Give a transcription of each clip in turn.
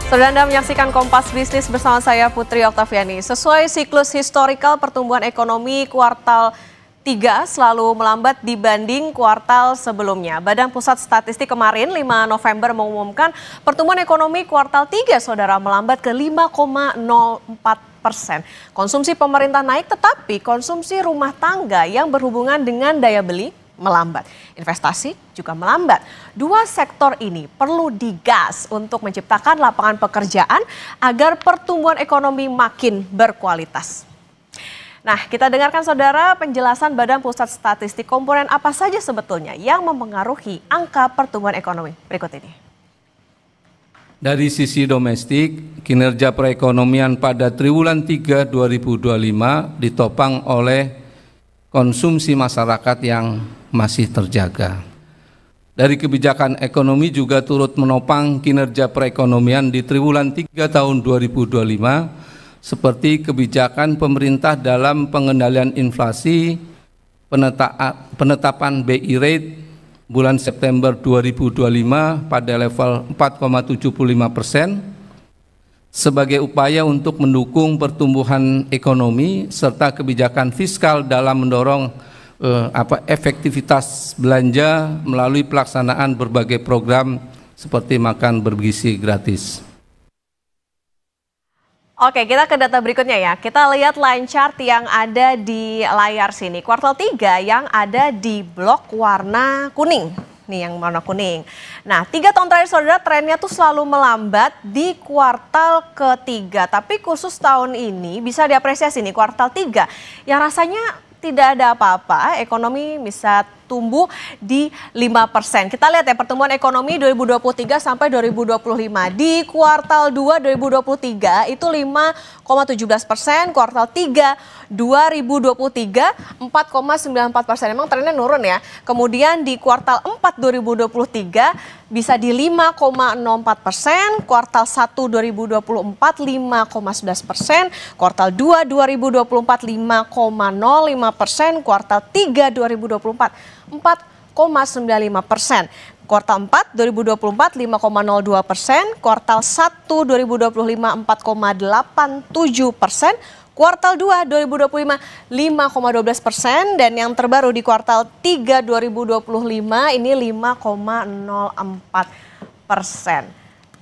Saudara, Anda menyaksikan Kompas Bisnis bersama saya Putri Oktaviani. Sesuai siklus historikal pertumbuhan ekonomi kuartal 3 selalu melambat dibanding kuartal sebelumnya. Badan Pusat Statistik kemarin 5 November mengumumkan pertumbuhan ekonomi kuartal 3 saudara melambat ke 5,04%. Konsumsi pemerintah naik tetapi konsumsi rumah tangga yang berhubungan dengan daya beli melambat. Investasi juga melambat. Dua sektor ini perlu digas untuk menciptakan lapangan pekerjaan agar pertumbuhan ekonomi makin berkualitas. Nah, kita dengarkan saudara penjelasan Badan Pusat Statistik komponen apa saja sebetulnya yang mempengaruhi angka pertumbuhan ekonomi. Berikut ini. Dari sisi domestik, kinerja perekonomian pada triwulan 3 2025 ditopang oleh konsumsi masyarakat yang masih terjaga. Dari kebijakan ekonomi juga turut menopang kinerja perekonomian di triwulan 3 tahun 2025 seperti kebijakan pemerintah dalam pengendalian inflasi, penetapan BI rate bulan September 2025 pada level 4,75% sebagai upaya untuk mendukung pertumbuhan ekonomi serta kebijakan fiskal dalam mendorong efektivitas belanja melalui pelaksanaan berbagai program seperti makan bergizi gratis. Oke, kita ke data berikutnya ya. Kita lihat line chart yang ada di layar sini. Kuartal 3 yang ada di blok warna kuning. Nih yang warna kuning. Nah, 3 tahun terakhir saudara trennya tuh selalu melambat di kuartal ketiga. Tapi khusus tahun ini bisa diapresiasi nih kuartal 3 yang rasanya tidak ada apa-apa, ekonomi bisa tumbuh di 5%. Kita lihat ya pertumbuhan ekonomi 2023 sampai 2025. Di kuartal 2 2023 itu 5,17%, kuartal 3 2023 4,94%. Emang trennya nurun ya. Kemudian di kuartal 4 2023 bisa di 5,04%, kuartal 1 2024 5,11%, kuartal 2 2024 5,05%, kuartal 3 2024 4,95%. Kuartal 4 2024 5,02%, kuartal 1 2025 4,87%, kuartal 2 2025 5,12% dan yang terbaru di kuartal 3 2025 ini 5,04%.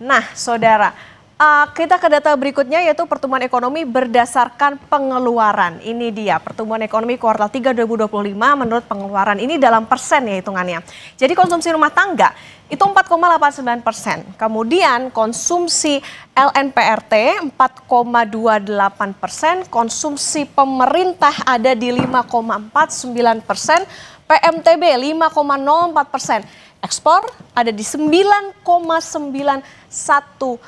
Nah, saudara, kita ke data berikutnya yaitu pertumbuhan ekonomi berdasarkan pengeluaran. Ini dia pertumbuhan ekonomi kuartal 3 2025 menurut pengeluaran ini dalam persen ya hitungannya. Jadi konsumsi rumah tangga itu 4,89%. Kemudian konsumsi LNPRT 4,28%, konsumsi pemerintah ada di 5,49%, PMTB 5,04%, ekspor ada di 9,91%.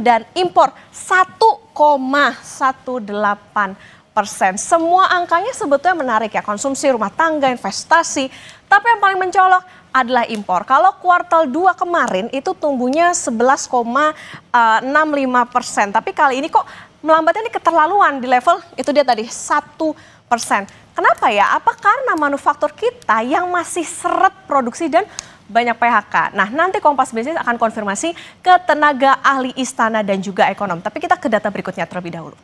Dan impor 1,18%. Semua angkanya sebetulnya menarik ya, konsumsi rumah tangga, investasi. Tapi yang paling mencolok adalah impor. Kalau kuartal 2 kemarin itu tumbuhnya 11,65%. Tapi kali ini kok melambatnya ini keterlaluan di level itu dia tadi 1%. Kenapa ya? Apa karena manufaktur kita yang masih seret produksi dan banyak PHK. Nah, nanti Kompas Bisnis akan konfirmasi ke tenaga ahli istana dan juga ekonom. Tapi kita ke data berikutnya terlebih dahulu.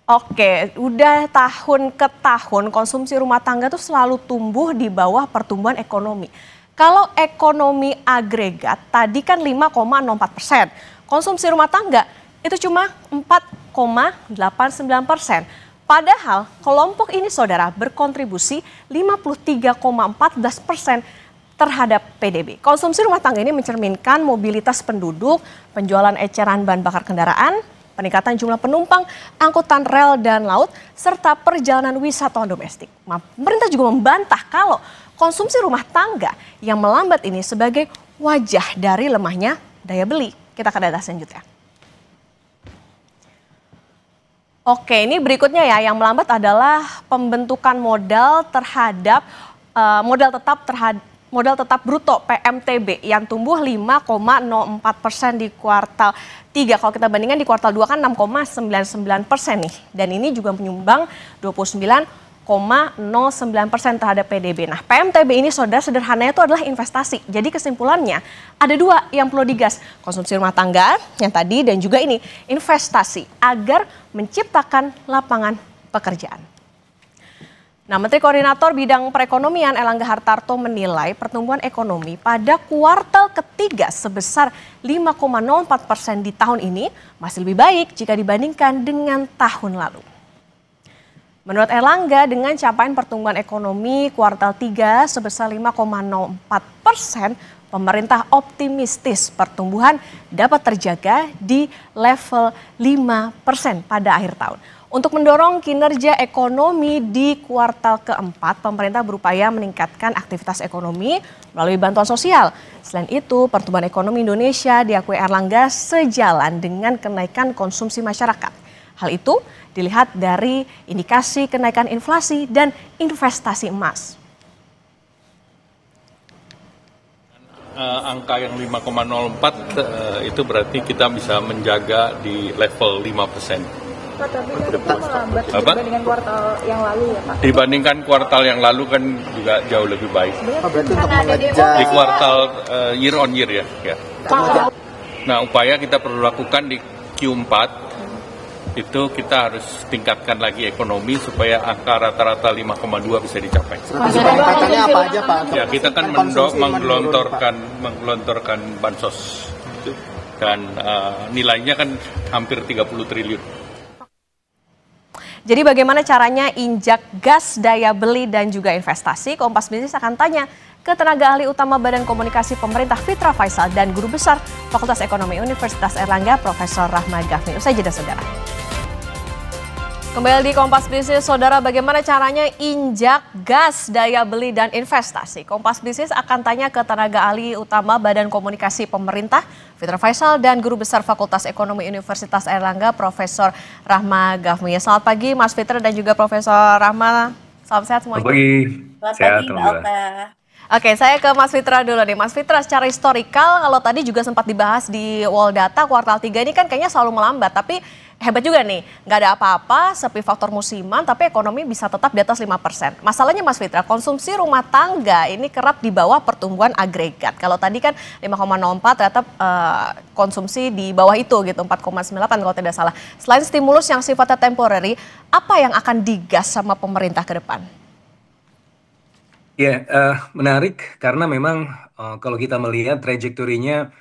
Oke, udah tahun ke tahun konsumsi rumah tangga tuh selalu tumbuh di bawah pertumbuhan ekonomi. Kalau ekonomi agregat tadi kan 5,04%. Konsumsi rumah tangga itu cuma 4,89%. Padahal kelompok ini saudara berkontribusi 53,14% terhadap PDB. Konsumsi rumah tangga ini mencerminkan mobilitas penduduk, penjualan eceran bahan bakar kendaraan, peningkatan jumlah penumpang, angkutan rel dan laut, serta perjalanan wisatawan domestik. Pemerintah juga membantah kalau konsumsi rumah tangga yang melambat ini sebagai wajah dari lemahnya daya beli. Kita ke data selanjutnya. Oke, ini berikutnya ya, yang melambat adalah pembentukan modal terhadap modal tetap bruto PMTB yang tumbuh 5,04% di kuartal 3. Kalau kita bandingkan di kuartal 2 kan 6,99% nih. Dan ini juga menyumbang 29,7 terhadap PDB. Nah, PMTB ini saudara sederhananya itu adalah investasi. Jadi kesimpulannya ada dua yang perlu digas. Konsumsi rumah tangga yang tadi dan juga ini investasi agar menciptakan lapangan pekerjaan. Nah, Menteri Koordinator Bidang Perekonomian Erlangga Hartarto menilai pertumbuhan ekonomi pada kuartal ketiga sebesar 5,04% di tahun ini masih lebih baik jika dibandingkan dengan tahun lalu. Menurut Erlangga, dengan capaian pertumbuhan ekonomi kuartal 3 sebesar 5,04%, pemerintah optimistis pertumbuhan dapat terjaga di level 5% pada akhir tahun. Untuk mendorong kinerja ekonomi di kuartal keempat, pemerintah berupaya meningkatkan aktivitas ekonomi melalui bantuan sosial. Selain itu, pertumbuhan ekonomi Indonesia diakui Erlangga sejalan dengan kenaikan konsumsi masyarakat. Hal itu dilihat dari indikasi kenaikan inflasi dan investasi emas. Angka yang 5,04 itu berarti kita bisa menjaga di level 5%. Pak, tapi kan itu melambat dibandingkan kuartal yang lalu ya Pak? Dibandingkan kuartal yang lalu kan juga jauh lebih baik. Berarti untuk mengejar di kuartal year on year ya. Nah, upaya kita perlu lakukan di Q4 itu kita harus tingkatkan lagi ekonomi supaya angka rata-rata 5,2 bisa dicapai. Tingkatannya apa aja Pak? Ya, kita kan menggelontorkan bansos dan nilainya kan hampir 30 triliun. Jadi bagaimana caranya injak gas daya beli dan juga investasi? Kompas Bisnis akan tanya ke tenaga ahli utama Badan Komunikasi Pemerintah Fitra Faisal dan Guru Besar Fakultas Ekonomi Universitas Erlangga Profesor Rahma Gafni. Usai jeda saudara. Kembali di Kompas Bisnis, saudara, bagaimana caranya injak gas daya beli dan investasi? Kompas Bisnis akan tanya ke tenaga ahli utama Badan Komunikasi Pemerintah, Fitra Faisal, dan Guru Besar Fakultas Ekonomi Universitas Erlangga, Profesor Rahma Gafni. Selamat pagi, Mas Fitra dan juga Profesor Rahma. Salam sehat semuanya. Selamat pagi. Selamat pagi, Mbak Alta. Oke, saya ke Mas Fitra dulu nih. Mas Fitra, secara historikal, kalau tadi juga sempat dibahas di Wall Data, kuartal 3 ini kan kayaknya selalu melambat, tapi hebat juga nih, nggak ada apa-apa, sepi faktor musiman, tapi ekonomi bisa tetap di atas 5%. Masalahnya Mas Fitra, konsumsi rumah tangga ini kerap di bawah pertumbuhan agregat. Kalau tadi kan 5,04 ternyata konsumsi di bawah itu gitu, 4,98 kalau tidak salah. Selain stimulus yang sifatnya temporary, apa yang akan digas sama pemerintah ke depan? Ya, menarik karena memang kalau kita melihat trajektorinya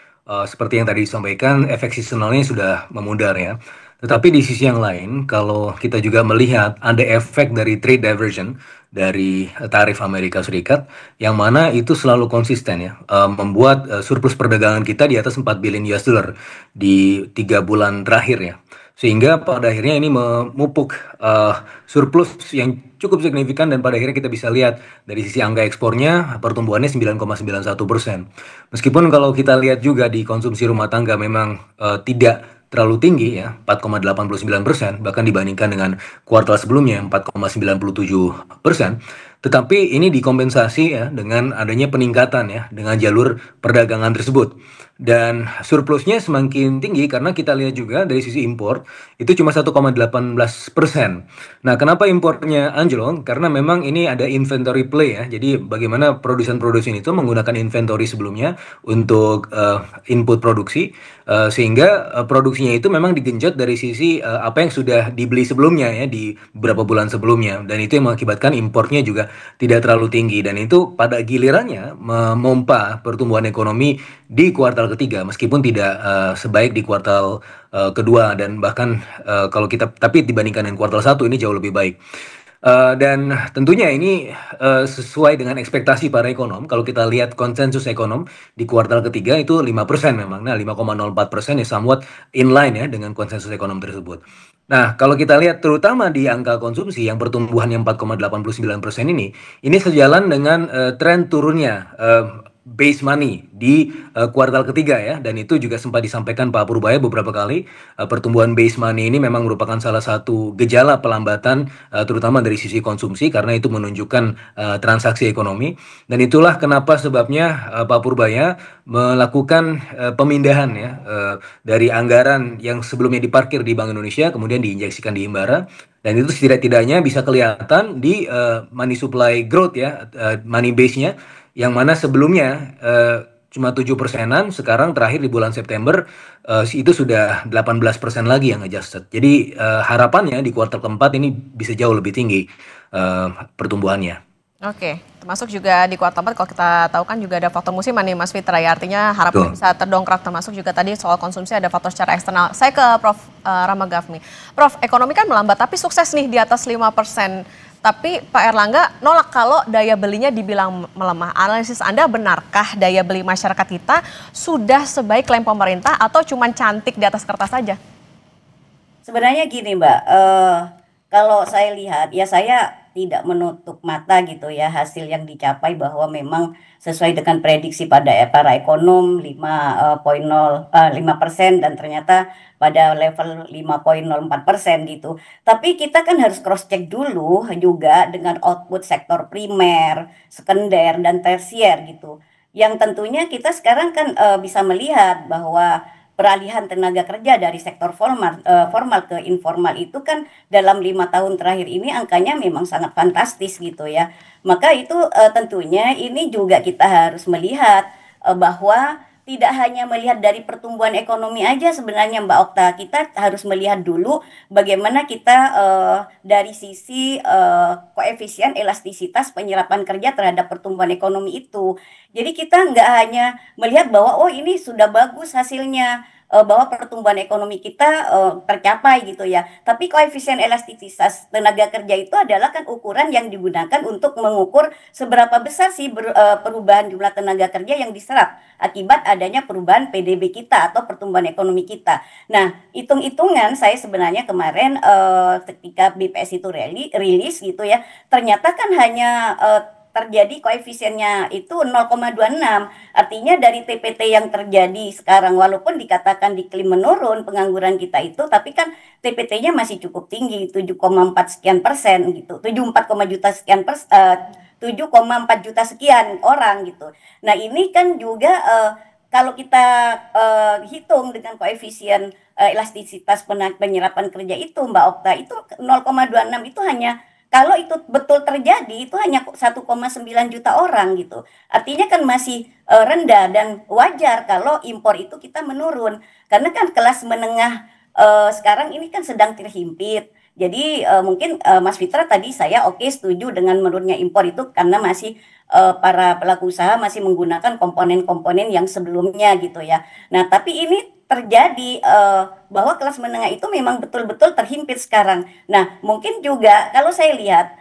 seperti yang tadi disampaikan, efek seasonalnya sudah memudar ya. Tetapi di sisi yang lain, kalau kita juga melihat ada efek dari trade diversion dari tarif Amerika Serikat, yang mana itu selalu konsisten ya, membuat surplus perdagangan kita di atas 4 billion US dollar di 3 bulan terakhir ya. Sehingga pada akhirnya ini memupuk surplus yang cukup signifikan dan pada akhirnya kita bisa lihat dari sisi angka ekspornya pertumbuhannya 9,91%. Meskipun kalau kita lihat juga di konsumsi rumah tangga memang tidak terlalu tinggi ya, 4,89%, bahkan dibandingkan dengan kuartal sebelumnya 4,97%. Tetapi ini dikompensasi ya dengan adanya peningkatan ya dengan jalur perdagangan tersebut. Dan surplusnya semakin tinggi karena kita lihat juga dari sisi impor itu cuma 1,18%. Nah, kenapa impornya anjlok? Karena memang ini ada inventory play ya. Jadi bagaimana produsen-produsen itu menggunakan inventory sebelumnya untuk input produksi sehingga produksinya itu memang digenjot dari sisi apa yang sudah dibeli sebelumnya ya di beberapa bulan sebelumnya, dan itu yang mengakibatkan impornya juga tidak terlalu tinggi, dan itu pada gilirannya memompa pertumbuhan ekonomi di kuartal ketiga meskipun tidak sebaik di kuartal kedua, dan bahkan kalau kita tapi dibandingkan dengan kuartal 1 ini jauh lebih baik. Dan tentunya ini sesuai dengan ekspektasi para ekonom. Kalau kita lihat konsensus ekonom di kuartal ketiga itu 5% memang. Nah, 5,04% ya somewhat inline ya dengan konsensus ekonom tersebut. Nah, kalau kita lihat terutama di angka konsumsi yang pertumbuhan yang 4,89% ini sejalan dengan tren turunnya base money di kuartal ketiga ya, dan itu juga sempat disampaikan Pak Purbaya beberapa kali. Pertumbuhan base money ini memang merupakan salah satu gejala pelambatan terutama dari sisi konsumsi karena itu menunjukkan transaksi ekonomi, dan itulah kenapa sebabnya Pak Purbaya melakukan pemindahan ya dari anggaran yang sebelumnya diparkir di Bank Indonesia kemudian diinjeksikan di Himbara. Dan itu setidak-tidaknya bisa kelihatan di money supply growth ya, money base-nya, yang mana sebelumnya cuma 7%-an, sekarang terakhir di bulan September itu sudah 18% lagi yang adjusted. Jadi harapannya di kuartal keempat ini bisa jauh lebih tinggi pertumbuhannya. Oke, termasuk juga di kuartal 4 kalau kita tahu kan juga ada faktor musiman nih Mas Fitra ya, artinya harapan bisa terdongkrak, termasuk juga tadi soal konsumsi ada faktor secara eksternal. Saya ke Prof. Rama Ghafmi. Prof, ekonomi kan melambat tapi sukses nih di atas 5%. Tapi Pak Erlangga nolak kalau daya belinya dibilang melemah. Analisis Anda, benarkah daya beli masyarakat kita sudah sebaik klaim pemerintah atau cuma cantik di atas kertas saja? Sebenarnya gini Mbak, kalau saya lihat ya saya tidak menutup mata gitu ya hasil yang dicapai bahwa memang sesuai dengan prediksi pada para ekonom 5,05% dan ternyata pada level 5,04% gitu. Tapi kita kan harus cross check dulu juga dengan output sektor primer, sekunder dan tersier gitu. Yang tentunya kita sekarang kan bisa melihat bahwa peralihan tenaga kerja dari sektor formal ke informal itu kan dalam 5 tahun terakhir ini angkanya memang sangat fantastis gitu ya. Maka itu tentunya ini juga kita harus melihat bahwa tidak hanya melihat dari pertumbuhan ekonomi aja sebenarnya Mbak Okta, kita harus melihat dulu bagaimana kita dari sisi koefisien elastisitas penyerapan kerja terhadap pertumbuhan ekonomi itu. Jadi kita nggak hanya melihat bahwa oh ini sudah bagus hasilnya, bahwa pertumbuhan ekonomi kita tercapai gitu ya. Tapi koefisien elastisitas tenaga kerja itu adalah kan ukuran yang digunakan untuk mengukur seberapa besar sih perubahan jumlah tenaga kerja yang diserap akibat adanya perubahan PDB kita atau pertumbuhan ekonomi kita. Nah, hitung-hitungan saya sebenarnya kemarin ketika BPS itu rilis gitu ya, ternyata kan hanya terjadi koefisiennya itu 0,26. Artinya dari TPT yang terjadi sekarang walaupun dikatakan diklaim menurun pengangguran kita itu, tapi kan TPT-nya masih cukup tinggi 7,4 sekian persen gitu. 7,4 juta sekian orang gitu. Nah, ini kan juga kalau kita hitung dengan koefisien elastisitas penyerapan kerja itu Mbak Okta, itu 0,26 itu hanya kalau itu betul terjadi itu hanya 1,9 juta orang gitu. Artinya kan masih rendah dan wajar kalau impor itu kita menurun. Karena kan kelas menengah sekarang ini kan sedang terhimpit. Jadi mungkin Mas Fitra tadi saya setuju dengan menurunnya impor itu karena masih para pelaku usaha masih menggunakan komponen-komponen yang sebelumnya gitu ya. Nah, tapi ini terjadi bahwa kelas menengah itu memang betul-betul terhimpit sekarang. Nah, mungkin juga kalau saya lihat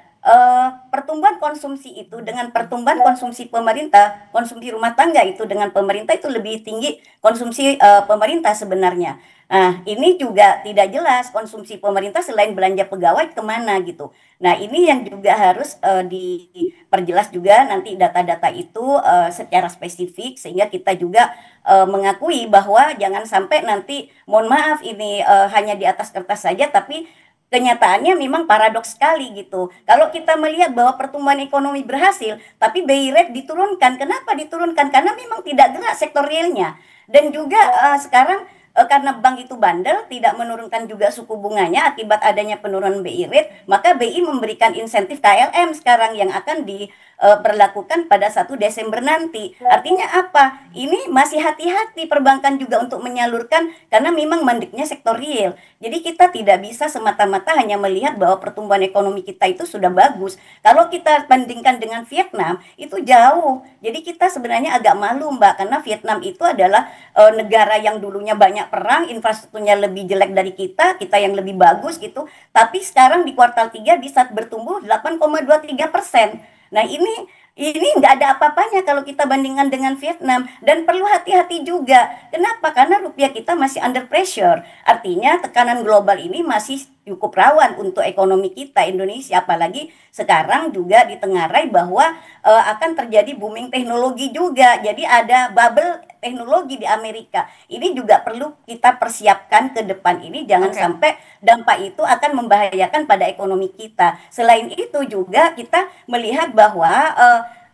pertumbuhan konsumsi itu dengan pertumbuhan konsumsi pemerintah, konsumsi rumah tangga itu dengan pemerintah itu lebih tinggi konsumsi pemerintah sebenarnya. Nah, ini juga tidak jelas konsumsi pemerintah selain belanja pegawai kemana gitu. Nah, ini yang juga harus diperjelas juga nanti data-data itu secara spesifik sehingga kita juga mengakui bahwa jangan sampai nanti mohon maaf ini hanya di atas kertas saja tapi kenyataannya memang paradoks sekali gitu. Kalau kita melihat bahwa pertumbuhan ekonomi berhasil, tapi BI rate diturunkan. Kenapa diturunkan? Karena memang tidak gerak sektor realnya. Dan juga sekarang karena bank itu bandel, tidak menurunkan juga suku bunganya akibat adanya penurunan BI rate, maka BI memberikan insentif KLM sekarang yang akan diberlakukan pada 1 Desember nanti. Artinya apa? Ini masih hati-hati perbankan juga untuk menyalurkan karena memang mandeknya sektor real. Jadi kita tidak bisa semata-mata hanya melihat bahwa pertumbuhan ekonomi kita itu sudah bagus. Kalau kita bandingkan dengan Vietnam, itu jauh. Jadi kita sebenarnya agak malu Mbak, karena Vietnam itu adalah negara yang dulunya banyak perang, infrastrukturnya lebih jelek dari kita yang lebih bagus gitu. Tapi sekarang di kuartal 3 bisa bertumbuh 8,23%. Nah, ini Ini nggak ada apa-apanya kalau kita bandingkan dengan Vietnam. Dan perlu hati-hati juga. Kenapa? Karena rupiah kita masih under pressure. Artinya tekanan global ini masih cukup rawan untuk ekonomi kita Indonesia. Apalagi sekarang juga ditengarai bahwa akan terjadi booming teknologi juga. Jadi ada bubble teknologi di Amerika. Ini juga perlu kita persiapkan ke depan ini. Jangan sampai dampak itu akan membahayakan pada ekonomi kita. Selain itu juga kita melihat bahwa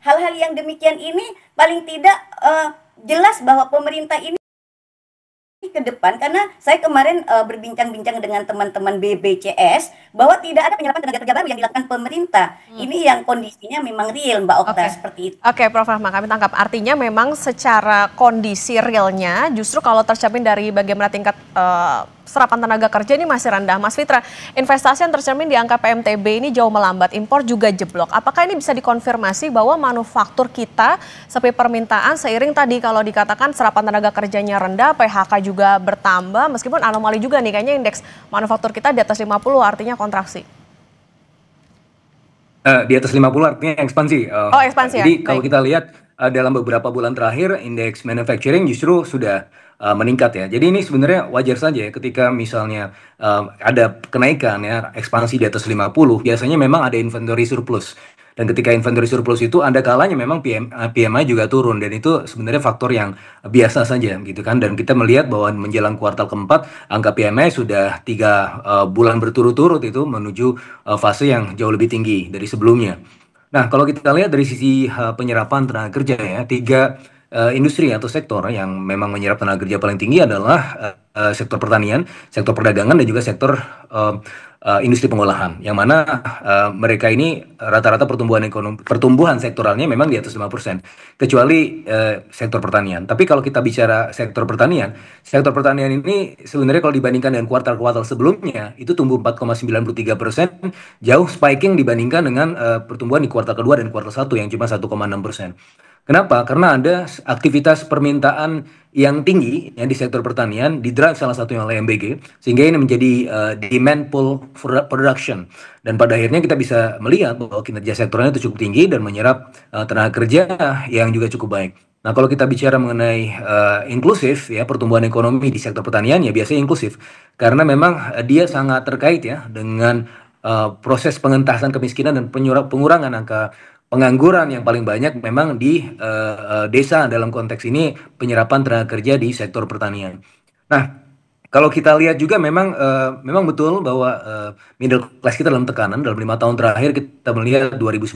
hal-hal yang demikian ini paling tidak jelas bahwa pemerintah ini ke depan, karena saya kemarin berbincang-bincang dengan teman-teman BBCS bahwa tidak ada penyerapan tenaga kerja baru yang dilakukan pemerintah. Ini yang kondisinya memang real, Mbak Okta, seperti itu. Oke, Prof. Rahma, kami tangkap. Artinya memang secara kondisi realnya justru kalau tercermin dari bagaimana tingkat serapan tenaga kerja ini masih rendah. Mas Fitra, investasi yang tercermin di angka PMTB ini jauh melambat, impor juga jeblok. Apakah ini bisa dikonfirmasi bahwa manufaktur kita sepi permintaan seiring tadi kalau dikatakan serapan tenaga kerjanya rendah, PHK juga bertambah, meskipun anomali juga nih kayaknya indeks manufaktur kita di atas 50 artinya kontraksi. Di atas 50 artinya ekspansi. Ekspansi ya. Jadi kalau kita lihat dalam beberapa bulan terakhir indeks manufacturing justru sudah meningkat ya. Jadi ini sebenarnya wajar saja ya ketika misalnya ada kenaikan ya, ekspansi di atas 50, biasanya memang ada inventory surplus. Dan ketika inventory surplus itu ada kalanya memang PMI juga turun, dan itu sebenarnya faktor yang biasa saja gitu kan. Dan kita melihat bahwa menjelang kuartal keempat angka PMI sudah 3 bulan berturut-turut itu menuju fase yang jauh lebih tinggi dari sebelumnya. Nah, kalau kita lihat dari sisi penyerapan tenaga kerja ya, 3 industri atau sektor yang memang menyerap tenaga kerja paling tinggi adalah sektor pertanian, sektor perdagangan, dan juga sektor industri pengolahan, yang mana mereka ini rata-rata pertumbuhan sektoralnya memang di atas 5%, kecuali sektor pertanian. Tapi kalau kita bicara sektor pertanian ini sebenarnya kalau dibandingkan dengan kuartal-kuartal sebelumnya itu tumbuh 4,93%, jauh spiking dibandingkan dengan pertumbuhan di kuartal kedua dan kuartal 1 yang cuma 1,6%. Kenapa? Karena ada aktivitas permintaan yang tinggi ya di sektor pertanian, didrive salah satunya oleh MBG, sehingga ini menjadi demand pull production. Dan pada akhirnya kita bisa melihat bahwa kinerja sektornya itu cukup tinggi dan menyerap tenaga kerja yang juga cukup baik. Nah, kalau kita bicara mengenai inklusif ya, pertumbuhan ekonomi di sektor pertanian ya biasanya inklusif, karena memang dia sangat terkait ya dengan proses pengentasan kemiskinan dan pengurangan angka pengangguran yang paling banyak memang di desa, dalam konteks ini penyerapan tenaga kerja di sektor pertanian. Nah, kalau kita lihat juga memang betul bahwa middle class kita dalam tekanan. Dalam 5 tahun terakhir kita melihat 2019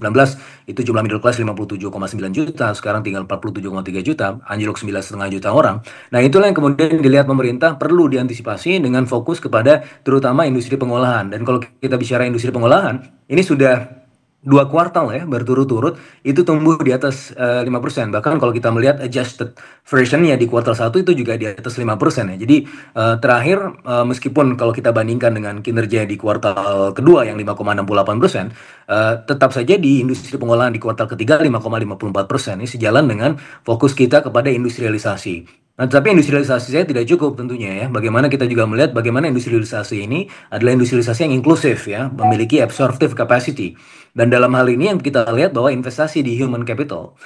itu jumlah middle class 57,9 juta, sekarang tinggal 47,3 juta, anjlok 9,5 juta orang. Nah, itulah yang kemudian dilihat pemerintah perlu diantisipasi dengan fokus kepada terutama industri pengolahan. Dan kalau kita bicara industri pengolahan, ini sudah 2 kuartal ya berturut-turut itu tumbuh di atas 5%. Bahkan kalau kita melihat adjusted versionnya di kuartal 1 itu juga di atas 5% ya. Jadi terakhir meskipun kalau kita bandingkan dengan kinerja di kuartal kedua yang 5,68%, tetap saja di industri pengolahan di kuartal ketiga 5,54%. Ini sejalan dengan fokus kita kepada industrialisasi. Nah, tapi industrialisasi saya tidak cukup tentunya ya. Bagaimana kita juga melihat bagaimana industrialisasi ini adalah industrialisasi yang inklusif ya, memiliki absorptive capacity. Dan dalam hal ini yang kita lihat bahwa investasi di human capital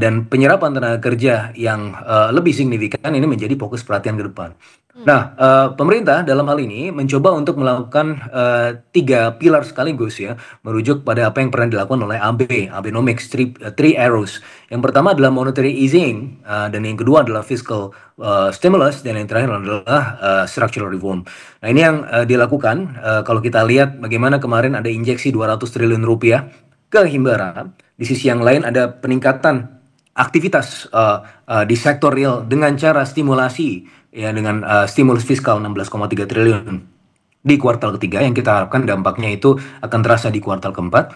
dan penyerapan tenaga kerja yang lebih signifikan ini menjadi fokus perhatian ke depan. Nah, pemerintah dalam hal ini mencoba untuk melakukan 3 pilar sekaligus ya, merujuk pada apa yang pernah dilakukan oleh Abenomics, three arrows. Yang pertama adalah monetary easing, dan yang kedua adalah fiscal stimulus, dan yang terakhir adalah structural reform. Nah, ini yang dilakukan kalau kita lihat bagaimana kemarin ada injeksi 200 triliun rupiah ke Himbara. Di sisi yang lain ada peningkatan aktivitas di sektor real dengan cara stimulasi ya, dengan stimulus fiskal 16,3 triliun di kuartal ketiga, yang kita harapkan dampaknya itu akan terasa di kuartal keempat.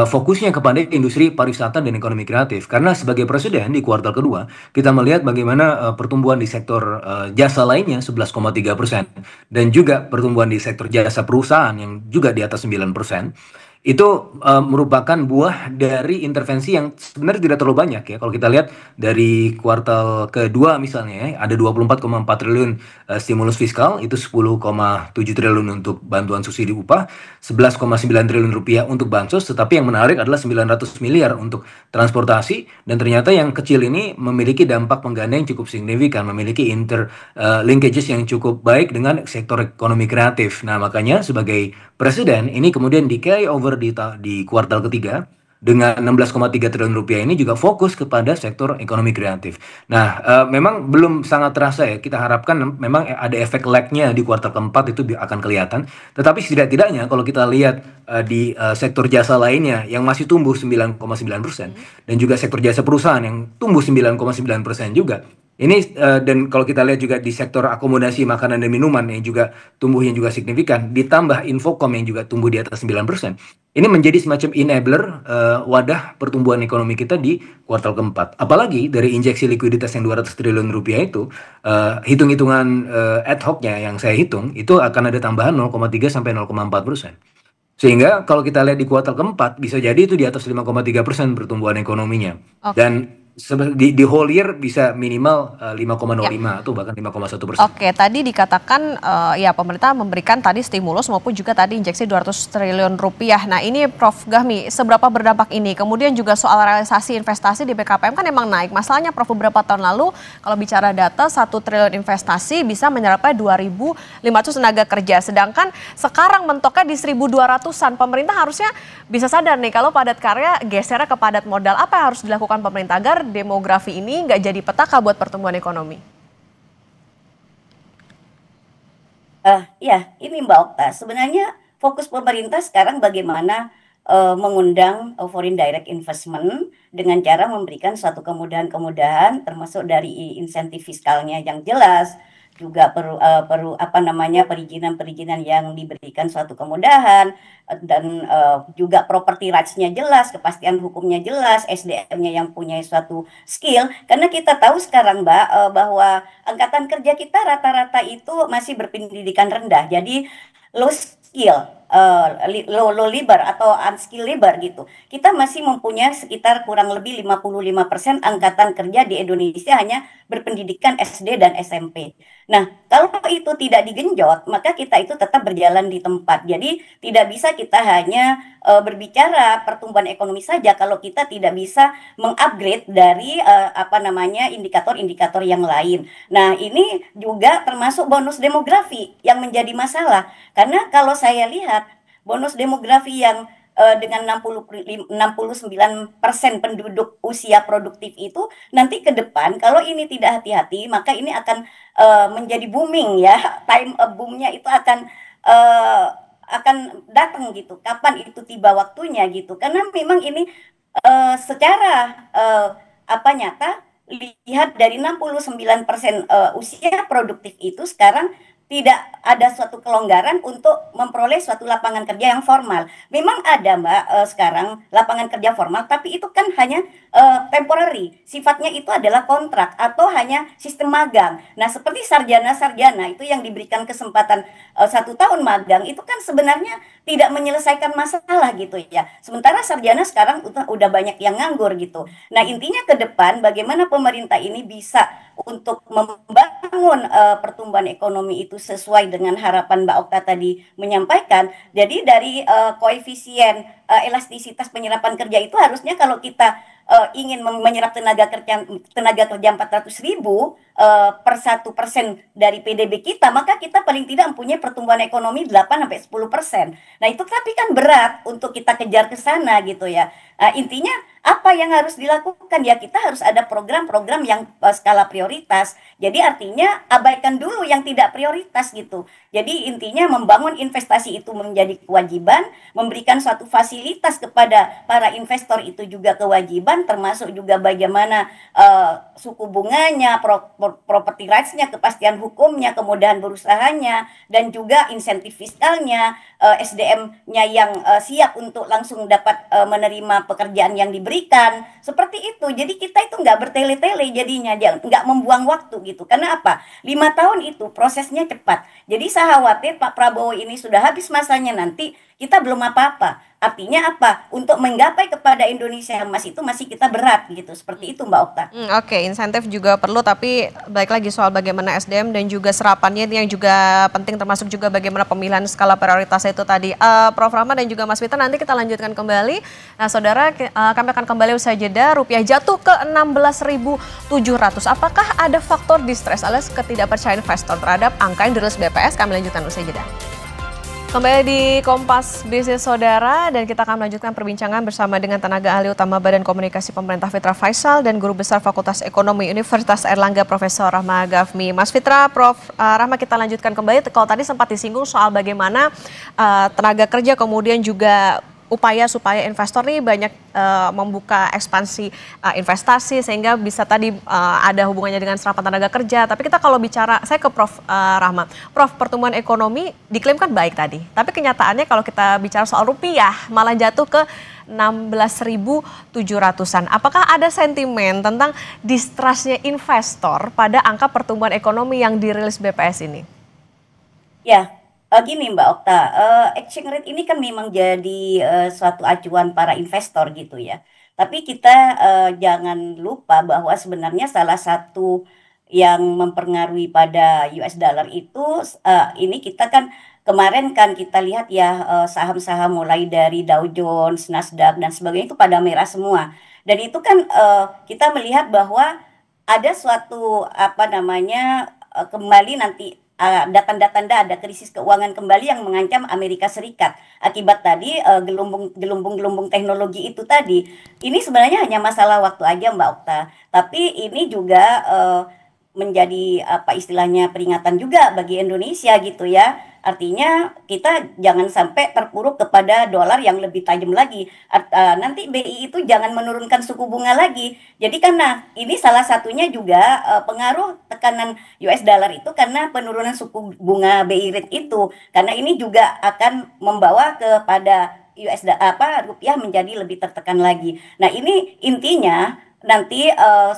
Fokusnya kepada industri pariwisata dan ekonomi kreatif, karena sebagai presiden di kuartal kedua kita melihat bagaimana pertumbuhan di sektor jasa lainnya 11,3%, dan juga pertumbuhan di sektor jasa perusahaan yang juga di atas 9%. Itu merupakan buah dari intervensi yang sebenarnya tidak terlalu banyak ya. Kalau kita lihat dari kuartal kedua misalnya ada 24,4 triliun stimulus fiskal, itu 10,7 triliun untuk bantuan subsidi upah, 11,9 triliun rupiah untuk bansos, tetapi yang menarik adalah 900 miliar untuk transportasi, dan ternyata yang kecil ini memiliki dampak pengganda yang cukup signifikan, memiliki linkages yang cukup baik dengan sektor ekonomi kreatif. Nah, makanya sebagai presiden ini kemudian di carry over di kuartal ketiga dengan 16,3 triliun rupiah ini juga fokus kepada sektor ekonomi kreatif. Nah, memang belum sangat terasa ya. Kita harapkan memang ada efek lag-nya di kuartal keempat itu akan kelihatan. Tetapi setidak-tidaknya kalau kita lihat di sektor jasa lainnya yang masih tumbuh 9,9% dan juga sektor jasa perusahaan yang tumbuh 9,9% juga. Ini dan kalau kita lihat juga di sektor akomodasi makanan dan minuman yang juga tumbuhnya juga signifikan, ditambah Infocom yang juga tumbuh di atas 9%. Ini menjadi semacam enabler wadah pertumbuhan ekonomi kita di kuartal keempat. Apalagi dari injeksi likuiditas yang 200 triliun rupiah itu, hitung-hitungan ad hoc-nya yang saya hitung, itu akan ada tambahan 0,3 sampai 0,4%. Sehingga kalau kita lihat di kuartal keempat, bisa jadi itu di atas 5,3% pertumbuhan ekonominya. Dan di whole year bisa minimal 5,05 atau bahkan 5,1%. Oke, tadi dikatakan ya pemerintah memberikan tadi stimulus maupun juga tadi injeksi 200 triliun rupiah. Nah ini Prof. Gahmi, seberapa berdampak ini? Kemudian juga soal realisasi investasi di BKPM kan emang naik. Masalahnya Prof. beberapa tahun lalu kalau bicara data 1 triliun investasi bisa menyerap 2.500 tenaga kerja. Sedangkan sekarang mentoknya di 1.200-an. Pemerintah harusnya bisa sadar nih kalau padat karya gesernya ke padat modal. Apa yang harus dilakukan pemerintah agar demografi ini nggak jadi petaka buat pertumbuhan ekonomi? Ya, ini Mbak Okta. Sebenarnya fokus pemerintah sekarang bagaimana mengundang foreign direct investment dengan cara memberikan suatu kemudahan-kemudahan, termasuk dari insentif fiskalnya yang jelas, juga perlu perizinan-perizinan yang diberikan suatu kemudahan, dan juga property rights-nya jelas, kepastian hukumnya jelas, SDM-nya yang punya suatu skill. Karena kita tahu sekarang Mbak bahwa angkatan kerja kita rata-rata itu masih berpendidikan rendah. Jadi low skill, low labor atau unskilled labor gitu. Kita masih mempunyai sekitar kurang lebih 55% angkatan kerja di Indonesia hanya berpendidikan SD dan SMP. Nah, kalau itu tidak digenjot, maka kita itu tetap berjalan di tempat. Jadi tidak bisa kita hanya berbicara pertumbuhan ekonomi saja kalau kita tidak bisa mengupgrade dari indikator-indikator yang lain. Nah, ini juga termasuk bonus demografi yang menjadi masalah. Karena kalau saya lihat bonus demografi yang dengan 69% penduduk usia produktif itu nanti ke depan kalau ini tidak hati-hati maka ini akan menjadi booming ya, time boomnya itu akan datang gitu. Kapan itu tiba waktunya gitu? Karena memang ini secara nyata lihat dari 69% usia produktif itu sekarang tidak ada suatu kelonggaran untuk memperoleh suatu lapangan kerja yang formal. Memang ada Mbak sekarang lapangan kerja formal, tapi itu kan hanya temporary. Sifatnya itu adalah kontrak atau hanya sistem magang. Nah seperti sarjana-sarjana itu yang diberikan kesempatan 1 tahun magang, itu kan sebenarnya tidak menyelesaikan masalah gitu ya. Sementara sarjana sekarang udah banyak yang nganggur gitu. Nah intinya ke depan bagaimana pemerintah ini bisa untuk membangun pertumbuhan ekonomi itu sesuai dengan harapan Mbak Okta tadi menyampaikan. Jadi dari koefisien elastisitas penyerapan kerja itu harusnya kalau kita ingin menyerap tenaga kerja 400.000 per 1% dari PDB kita, maka kita paling tidak mempunyai pertumbuhan ekonomi 8-10%. Nah itu tapi kan berat untuk kita kejar ke sana gitu ya. Intinya apa yang harus dilakukan ya, kita harus ada program-program yang skala prioritas. Jadi artinya abaikan dulu yang tidak prioritas gitu. Jadi intinya membangun investasi itu menjadi kewajiban, memberikan suatu fasilitas kepada para investor itu juga kewajiban, termasuk juga bagaimana suku bunganya, property rights-nya, kepastian hukumnya, kemudahan berusahanya, dan juga insentif fiskalnya, SDM-nya yang siap untuk langsung dapat menerima pekerjaan yang diberikan, seperti itu. Jadi kita itu nggak bertele-tele jadinya, nggak membuang waktu gitu. Karena apa? 5 tahun itu prosesnya cepat. Jadi saya khawatir Pak Prabowo ini sudah habis masanya nanti kita belum apa-apa. Artinya apa? Untuk menggapai kepada Indonesia emas itu masih kita berat gitu. Seperti itu Mbak Okta. Oke, insentif juga perlu, tapi balik lagi soal bagaimana SDM dan juga serapannya ini yang juga penting, termasuk juga bagaimana pemilihan skala prioritas itu tadi. Prof. Rahma dan juga Mas Fitra, nanti kita lanjutkan kembali. Nah saudara, kami akan kembali usai jeda. Rupiah jatuh ke 16.700. Apakah ada faktor distress alias ketidakpercayaan investor terhadap angka yang dirilis BPS? Kami lanjutkan usai jeda. Kembali di Kompas Bisnis Saudara, dan kita akan melanjutkan perbincangan bersama dengan tenaga ahli utama Badan Komunikasi Pemerintah Fitra Faisal dan Guru Besar Fakultas Ekonomi Universitas Airlangga Profesor Rahma Gafni. Mas Fitra, Prof. Rahma, kita lanjutkan kembali. Kalau tadi sempat disinggung soal bagaimana tenaga kerja kemudian juga upaya supaya investor nih banyak membuka ekspansi investasi sehingga bisa tadi ada hubungannya dengan serapan tenaga kerja. Tapi kita kalau bicara, saya ke Prof. Rahma. Prof, pertumbuhan ekonomi diklaim kan baik tadi. Tapi kenyataannya kalau kita bicara soal rupiah malah jatuh ke 16.700-an. Apakah ada sentimen tentang distrustnya investor pada angka pertumbuhan ekonomi yang dirilis BPS ini? Ya. Gini Mbak Okta, exchange rate ini kan memang jadi suatu acuan para investor gitu ya. Tapi kita jangan lupa bahwa sebenarnya salah satu yang mempengaruhi pada US dollar itu ini kita kan kemarin kan kita lihat ya saham-saham mulai dari Dow Jones, Nasdaq dan sebagainya itu pada merah semua. Dan itu kan kita melihat bahwa ada suatu kembali nanti ada tanda-tanda ada krisis keuangan kembali yang mengancam Amerika Serikat akibat tadi gelombang teknologi itu tadi. Ini sebenarnya hanya masalah waktu aja Mbak Okta. Tapi ini juga menjadi istilahnya peringatan juga bagi Indonesia gitu ya. Artinya kita jangan sampai terpuruk kepada dolar yang lebih tajam lagi. Nanti BI itu jangan menurunkan suku bunga lagi. Jadi karena ini salah satunya juga pengaruh tekanan US dollar itu karena penurunan suku bunga BI rate itu. Karena ini juga akan membawa kepada rupiah menjadi lebih tertekan lagi. Nah ini intinya nanti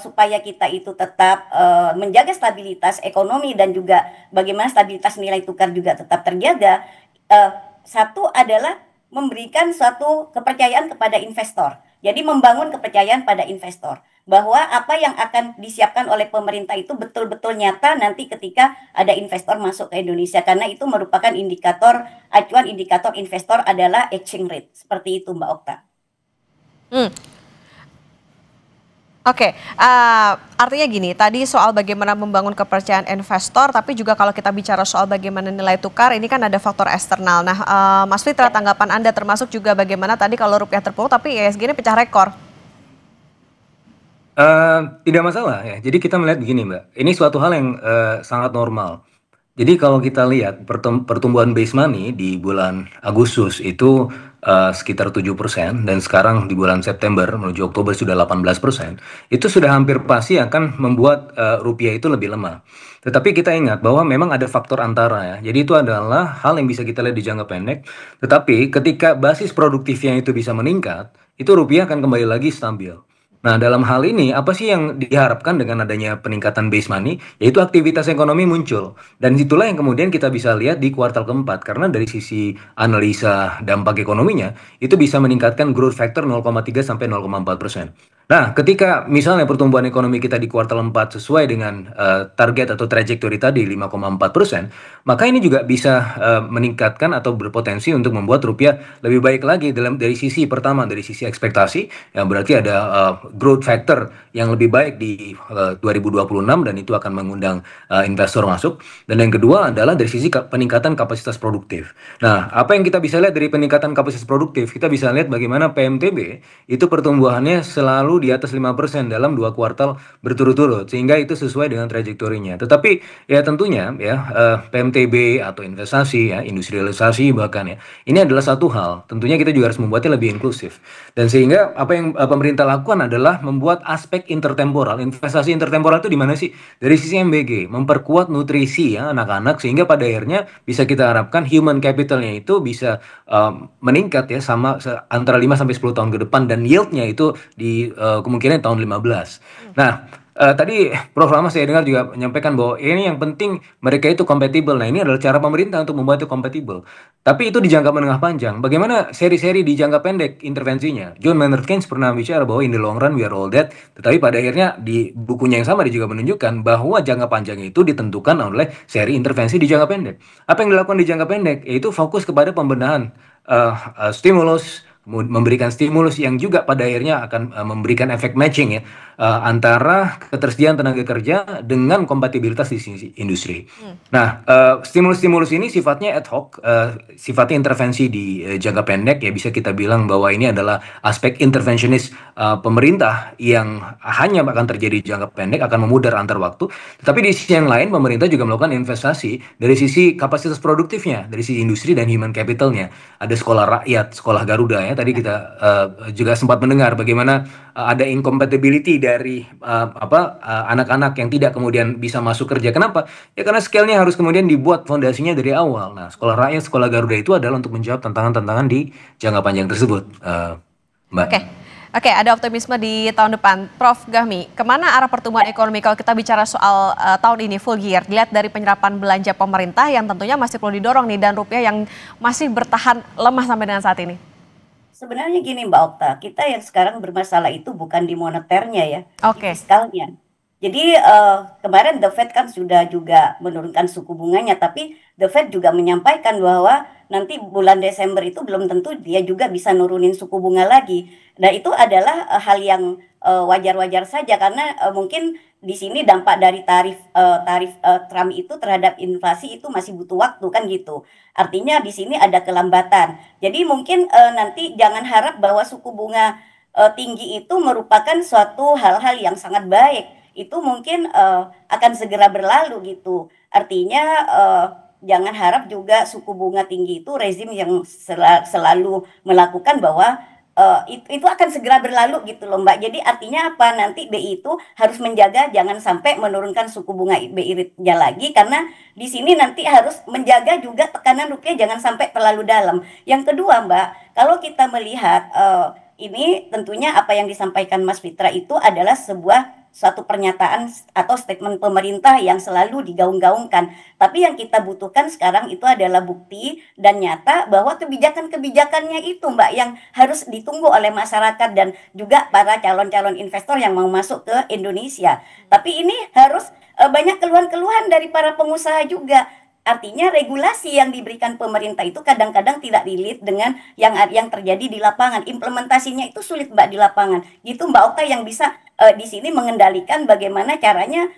supaya kita itu tetap menjaga stabilitas ekonomi dan juga bagaimana stabilitas nilai tukar juga tetap terjaga. Satu adalah memberikan suatu kepercayaan kepada investor. Jadi membangun kepercayaan pada investor bahwa apa yang akan disiapkan oleh pemerintah itu betul-betul nyata nanti ketika ada investor masuk ke Indonesia, karena itu merupakan acuan indikator investor adalah exchange rate. Seperti itu Mbak Okta. Oke, artinya gini, tadi soal bagaimana membangun kepercayaan investor, tapi juga kalau kita bicara soal bagaimana nilai tukar, ini kan ada faktor eksternal. Nah, Mas Fitra, tanggapan Anda termasuk juga bagaimana tadi kalau rupiah terpuruk, tapi ISG ini pecah rekor? Tidak masalah ya, jadi kita melihat begini Mbak, ini suatu hal yang sangat normal. Jadi kalau kita lihat pertumbuhan base money di bulan Agustus itu sekitar 7% dan sekarang di bulan September menuju Oktober sudah 18%, itu sudah hampir pasti akan membuat rupiah itu lebih lemah. Tetapi kita ingat bahwa memang ada faktor antara ya. Jadi itu adalah hal yang bisa kita lihat di jangka pendek. Tetapi ketika basis produktifnya itu bisa meningkat, itu rupiah akan kembali lagi stabil. Nah, dalam hal ini, apa sih yang diharapkan dengan adanya peningkatan base money? Yaitu aktivitas ekonomi muncul. Dan itulah yang kemudian kita bisa lihat di kuartal keempat. Karena dari sisi analisa dampak ekonominya, itu bisa meningkatkan growth factor 0,3 sampai 0,4%. Nah, ketika misalnya pertumbuhan ekonomi kita di kuartal 4 sesuai dengan target atau trajektori tadi 5,4%, maka ini juga bisa meningkatkan atau berpotensi untuk membuat rupiah lebih baik lagi dari sisi pertama, dari sisi ekspektasi, yang berarti ada growth factor yang lebih baik di 2026 dan itu akan mengundang investor masuk. Dan yang kedua adalah dari sisi peningkatan kapasitas produktif. Nah, apa yang kita bisa lihat dari peningkatan kapasitas produktif? Kita bisa lihat bagaimana PMTB itu pertumbuhannya selalu di atas 5% dalam 2 kuartal berturut-turut, sehingga itu sesuai dengan trajektorinya. Tetapi ya tentunya ya PMTB atau investasi ya, industrialisasi bahkan ya, ini adalah satu hal. Tentunya kita juga harus membuatnya lebih inklusif. Dan sehingga apa yang pemerintah lakukan adalah membuat aspek intertemporal. Investasi intertemporal itu di mana sih? Dari sisi MBG, memperkuat nutrisi ya anak-anak, sehingga pada akhirnya bisa kita harapkan human capitalnya itu bisa meningkat ya sama antara 5 sampai 10 tahun ke depan, dan yieldnya itu di kemungkinan tahun 15. Nah, Tadi Prof. Lama saya dengar juga menyampaikan bahwa ini yang penting mereka itu kompatibel. Nah, ini adalah cara pemerintah untuk membuat itu kompatibel. Tapi itu di jangka menengah panjang. Bagaimana seri-seri di jangka pendek intervensinya? John Maynard Keynes pernah bicara bahwa in the long run we are all dead. Tetapi pada akhirnya di bukunya yang sama dia juga menunjukkan bahwa jangka panjang itu ditentukan oleh seri intervensi di jangka pendek. Apa yang dilakukan di jangka pendek? Yaitu fokus kepada pembenahan stimulus, memberikan stimulus yang juga pada akhirnya akan memberikan efek matching ya antara ketersediaan tenaga kerja dengan kompatibilitas di sisi industri. Nah, stimulus-stimulus ini sifatnya ad hoc, sifatnya intervensi di jangka pendek ya, bisa kita bilang bahwa ini adalah aspek intervensionis pemerintah yang hanya akan terjadi di jangka pendek, akan memudar antar waktu. Tetapi di sisi yang lain pemerintah juga melakukan investasi dari sisi kapasitas produktifnya, dari sisi industri dan human capitalnya. Ada sekolah rakyat, sekolah Garuda ya. Tadi kita juga sempat mendengar bagaimana ada incompatibility dari anak-anak yang tidak kemudian bisa masuk kerja. Kenapa? Ya karena scale-nya harus kemudian dibuat fondasinya dari awal. Nah, sekolah rakyat, sekolah Garuda itu adalah untuk menjawab tantangan-tantangan di jangka panjang tersebut, Mbak. Oke, ada optimisme di tahun depan. Prof. Gahmi, kemana arah pertumbuhan ekonomi kalau kita bicara soal tahun ini full year? Dilihat dari penyerapan belanja pemerintah yang tentunya masih perlu didorong nih, dan rupiah yang masih bertahan lemah sampai dengan saat ini. Sebenarnya gini Mbak Okta, kita yang sekarang bermasalah itu bukan di moneternya ya, di fiskalnya. Jadi kemarin The Fed kan sudah juga menurunkan suku bunganya, tapi The Fed juga menyampaikan bahwa nanti bulan Desember itu belum tentu dia juga bisa nurunin suku bunga lagi. Nah itu adalah hal yang wajar-wajar saja, karena mungkin di sini dampak dari tarif Trump itu terhadap inflasi itu masih butuh waktu kan gitu. Artinya di sini ada kelambatan. Jadi mungkin nanti jangan harap bahwa suku bunga tinggi itu merupakan suatu hal-hal yang sangat baik. Itu mungkin akan segera berlalu gitu. Artinya jangan harap juga suku bunga tinggi itu rezim yang selalu melakukan bahwa itu akan segera berlalu gitu loh Mbak. Jadi artinya apa? Nanti BI itu harus menjaga jangan sampai menurunkan suku bunga BI rate-nya lagi, karena di sini nanti harus menjaga juga tekanan rupiah jangan sampai terlalu dalam. Yang kedua Mbak, kalau kita melihat ini tentunya apa yang disampaikan Mas Fitra itu adalah suatu pernyataan atau statement pemerintah yang selalu digaung-gaungkan. Tapi yang kita butuhkan sekarang itu adalah bukti dan nyata bahwa kebijakan-kebijakannya itu Mbak yang harus ditunggu oleh masyarakat dan juga para calon-calon investor yang mau masuk ke Indonesia. Tapi ini harus banyak keluhan-keluhan dari para pengusaha juga. Artinya regulasi yang diberikan pemerintah itu kadang-kadang tidak relate dengan yang terjadi di lapangan. Implementasinya itu sulit Mbak di lapangan. Gitu Mbak Okta yang bisa di sini mengendalikan bagaimana caranya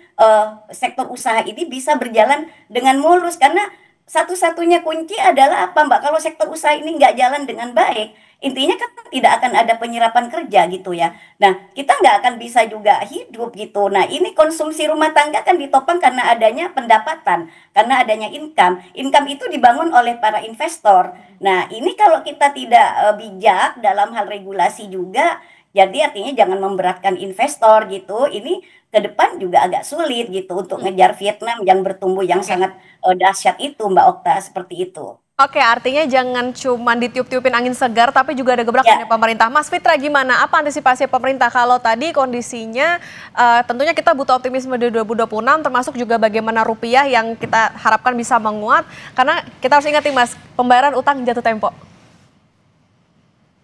sektor usaha ini bisa berjalan dengan mulus. Karena satu-satunya kunci adalah apa Mbak? Kalau sektor usaha ini nggak jalan dengan baik, intinya kan tidak akan ada penyerapan kerja gitu ya. Nah, kita nggak akan bisa juga hidup gitu. Nah, ini konsumsi rumah tangga kan ditopang karena adanya pendapatan, karena adanya income. Income itu dibangun oleh para investor. Nah, ini kalau kita tidak bijak dalam hal regulasi juga, jadi artinya jangan memberatkan investor gitu. Ini ke depan juga agak sulit gitu untuk ngejar Vietnam yang bertumbuh yang sangat dahsyat itu Mbak Okta, seperti itu. Oke, artinya jangan cuma ditiup-tiupin angin segar, tapi juga ada gebrakan pemerintah. Mas Fitra, gimana? Apa antisipasi pemerintah kalau tadi kondisinya tentunya kita butuh optimisme di 2026, termasuk juga bagaimana rupiah yang kita harapkan bisa menguat. Karena kita harus ingat nih Mas, pembayaran utang jatuh tempo.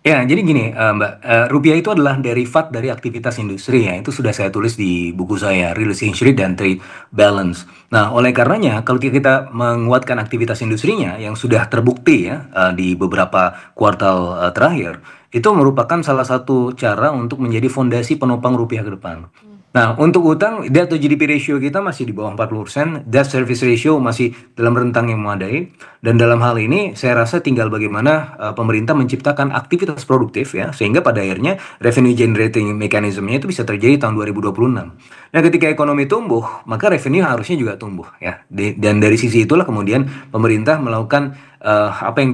Ya, jadi gini Mbak, rupiah itu adalah derivat dari aktivitas industri ya, itu sudah saya tulis di buku saya, Real Exchange Rate dan Trade Balance. Nah, oleh karenanya kalau kita menguatkan aktivitas industrinya yang sudah terbukti ya di beberapa kuartal terakhir, itu merupakan salah satu cara untuk menjadi fondasi penopang rupiah ke depan. Nah, untuk utang, debt to GDP ratio kita masih di bawah 40%, debt service ratio masih dalam rentang yang memadai, dan dalam hal ini saya rasa tinggal bagaimana pemerintah menciptakan aktivitas produktif ya, sehingga pada akhirnya revenue generating mechanism-nya itu bisa terjadi tahun 2026. Nah, ketika ekonomi tumbuh, maka revenue harusnya juga tumbuh ya. Dan dari sisi itulah kemudian pemerintah melakukan apa yang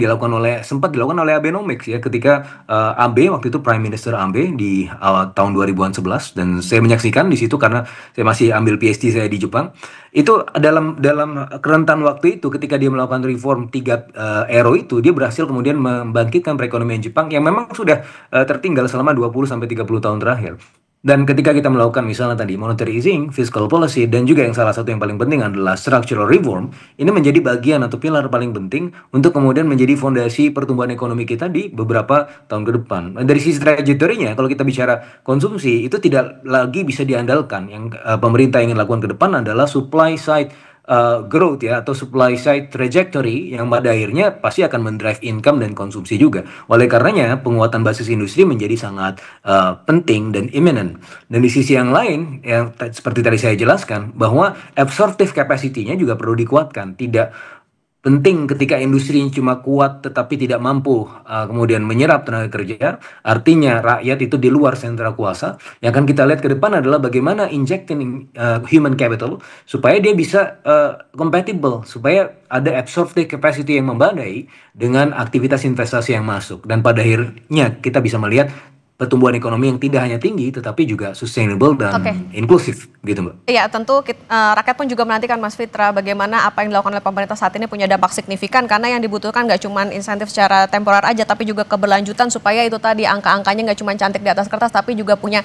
sempat dilakukan oleh Abenomics ya, ketika AB waktu itu Prime Minister AB di tahun 2011, dan saya menyaksikan di situ karena saya masih ambil PhD saya di Jepang. Itu dalam rentan waktu itu ketika dia melakukan reform 3 ero itu, dia berhasil kemudian membangkitkan perekonomian Jepang yang memang sudah tertinggal selama 20 sampai 30 tahun terakhir. Dan ketika kita melakukan misalnya tadi monetary easing, fiscal policy, dan juga yang salah satu yang paling penting adalah structural reform, ini menjadi bagian atau pilar paling penting untuk kemudian menjadi fondasi pertumbuhan ekonomi kita di beberapa tahun ke depan. Dari sisi trajektorinya, kalau kita bicara konsumsi, itu tidak lagi bisa diandalkan. Yang pemerintah ingin lakukan ke depan adalah supply side growth ya, atau supply side trajectory yang pada akhirnya pasti akan mendrive income dan konsumsi juga. Oleh karenanya penguatan basis industri menjadi sangat penting dan imminent. Dan di sisi yang lain yang seperti tadi saya jelaskan bahwa absorptive capacity-nya juga perlu dikuatkan. Tidak penting ketika industri cuma kuat tetapi tidak mampu kemudian menyerap tenaga kerja, artinya rakyat itu di luar sentra kuasa. Yang akan kita lihat ke depan adalah bagaimana injecting human capital supaya dia bisa compatible, supaya ada absorptive capacity yang memadai dengan aktivitas investasi yang masuk. Dan pada akhirnya kita bisa melihat pertumbuhan ekonomi yang tidak hanya tinggi tetapi juga sustainable dan inklusif gitu Mbak. Iya tentu rakyat pun juga menantikan Mas Fitra bagaimana apa yang dilakukan oleh pemerintah saat ini punya dampak signifikan karena yang dibutuhkan nggak cuma insentif secara temporer aja tapi juga keberlanjutan supaya itu tadi angka-angkanya nggak cuma cantik di atas kertas tapi juga punya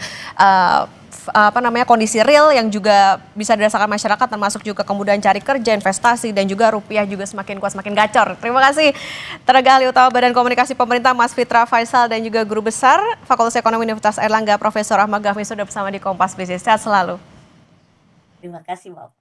kondisi real yang juga bisa dirasakan masyarakat termasuk juga kemudahan cari kerja, investasi dan juga rupiah juga semakin kuat semakin gacor. Terima kasih tenaga ahli utama Badan Komunikasi Pemerintah Mas Fitra Faisal dan juga Guru Besar Fakultas Ekonomi Universitas Airlangga Profesor Ahmad Gafni sudah bersama di Kompas Bisnis. Sehat selalu. Terima kasih Mbak.